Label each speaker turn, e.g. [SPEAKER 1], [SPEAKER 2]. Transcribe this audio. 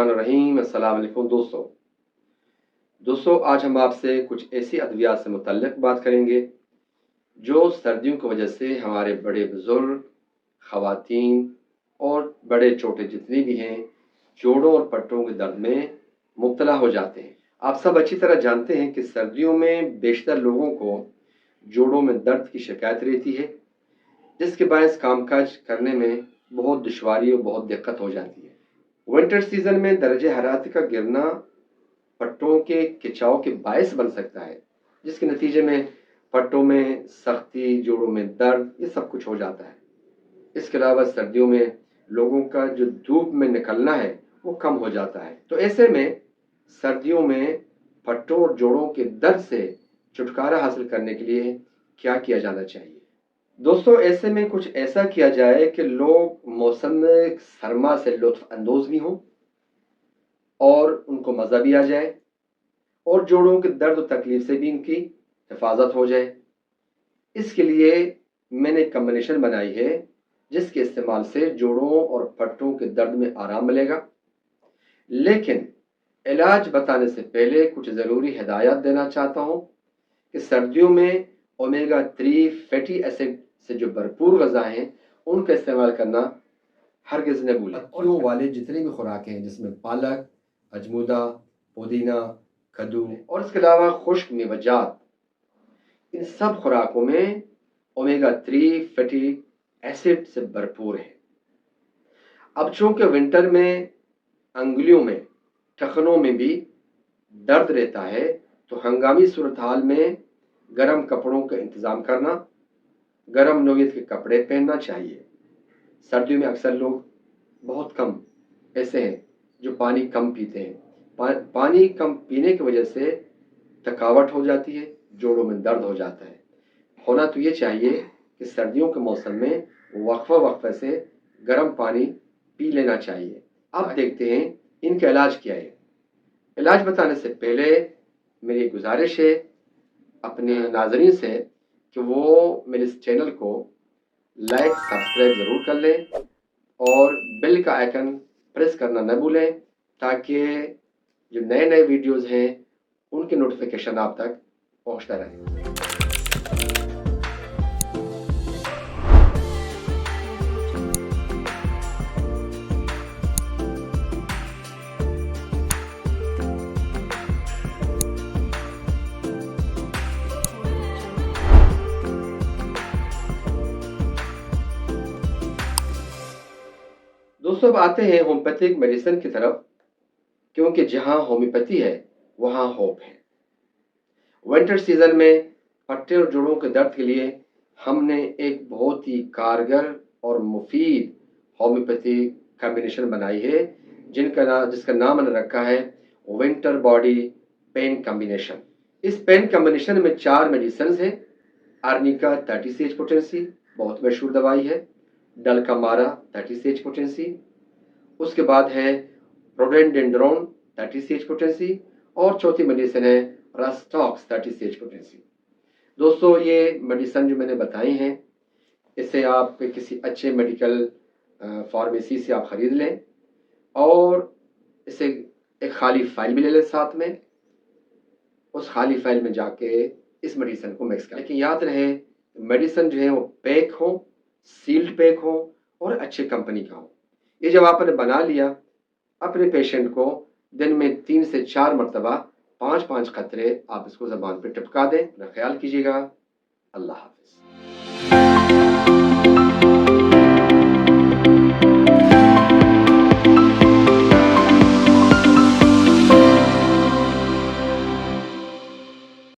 [SPEAKER 1] बिस्मिल्लाहिर्रहमानिर्रहीम। अस्सलाम वालेकुम दोस्तों आज हम आपसे कुछ ऐसी अद्वियात से मुतल्लिक़ बात करेंगे जो सर्दियों की वजह से हमारे बड़े बुज़ुर्ग, ख़वातीन और बड़े छोटे जितने भी हैं जोड़ों और पट्टों के दर्द में मुब्तला हो जाते हैं। आप सब अच्छी तरह जानते हैं कि सर्दियों में बेशतर लोगों को जोड़ों में दर्द की शिकायत रहती है, जिसके बायस कामकाज करने में बहुत दुश्वारी और बहुत दिक्कत हो जाती है। विंटर सीजन में दर्जे हरारत का गिरना पट्टों के खिंचाव के बायस बन सकता है, जिसके नतीजे में पट्टों में सख्ती, जोड़ों में दर्द, ये सब कुछ हो जाता है। इसके अलावा सर्दियों में लोगों का जो धूप में निकलना है वो कम हो जाता है। तो ऐसे में सर्दियों में पट्टों और जोड़ों के दर्द से छुटकारा हासिल करने के लिए क्या किया जाना चाहिए? दोस्तों ऐसे में कुछ ऐसा किया जाए कि लोग मौसम सरमा से लुत्फ अंदोज भी हों और उनको मज़ा भी आ जाए और जोड़ों के दर्द और तकलीफ से भी इनकी हिफाजत हो जाए। इसके लिए मैंने एक कम्बिनेशन बनाई है जिसके इस्तेमाल से जोड़ों और पट्टों के दर्द में आराम मिलेगा। लेकिन इलाज बताने से पहले कुछ ज़रूरी हिदायत देना चाहता हूँ कि सर्दियों में ओमेगा 3 फैटी एसिड से जो भरपूर ग़िज़ाएँ हैं उनका इस्तेमाल करना हरगिज़ न भूलें। पत्तियों वाले जितनी भी खुराकें हैं जिसमें पालक, अजमूदा, पुदीना, कद्दू और इसके अलावा खुश्क मेवजात, इन सब खुराकों में ओमेगा 3 फैटी एसिड से भरपूर है। अब चूंकि विंटर में अंगुलियों में, टखनों में भी दर्द रहता है, तो हंगामी सूरत हाल में गर्म कपड़ों का इंतज़ाम करना, गर्म नोयत के कपड़े पहनना चाहिए। सर्दियों में अक्सर लोग बहुत कम ऐसे हैं जो पानी कम पीते हैं। पानी कम पीने की वजह से थकावट हो जाती है, जोड़ों में दर्द हो जाता है। होना तो ये चाहिए कि सर्दियों के मौसम में वक्फे से गर्म पानी पी लेना चाहिए। अब देखते हैं इनका इलाज क्या है। इलाज बताने से पहले मेरी गुजारिश है अपने नाज़रीन से कि वो मेरे इस चैनल को लाइक, सब्सक्राइब ज़रूर कर लें और बेल का आइकन प्रेस करना न भूलें, ताकि जो नए नए वीडियोज़ हैं उनके नोटिफिकेशन आप तक पहुंचता रहे। दोस्तों अब आते हैं होम्योपैथिक मेडिसिन की तरफ, क्योंकि जहां होम्योपैथी है वहां होप है। विंटर सीजन में पट्टे और जोड़ों के दर्द के लिए हमने एक बहुत ही कारगर और मुफीद होम्योपैथी कॉम्बिनेशन बनाई है जिसका नाम मैंने रखा है विंटर बॉडी पेन कॉम्बिनेशन। इस पेन कॉम्बिनेशन में 4 मेडिसिन हैं। आर्निका 30 CH पोटेंसी बहुत मशहूर दवाई है, डलकामारा 30 CH पोटेंसी, उसके बाद है रोडेंडेंड्रोन 30 CH पोटेंसी और चौथी मेडिसिन है रस्टॉक्स 30 CH पोटेंसी। दोस्तों ये मेडिसिन जो मैंने बताई हैं इसे आप किसी अच्छे मेडिकल फार्मेसी से आप ख़रीद लें और इसे एक खाली फाइल भी ले लें साथ में। उस खाली फाइल में जाके इस मेडिसिन को मिक्स करें। लेकिन याद रहे मेडिसिन जो है वो पैक हो, सील्ड पैक हो और अच्छे कंपनी का हो। ये जब आपने बना लिया, अपने पेशेंट को दिन में 3 से 4 मरतबा 5-5 कतरे आप इसको ज़बान पे टिपका दें। अपना ख्याल कीजिएगा। अल्लाह हाफ़िज़।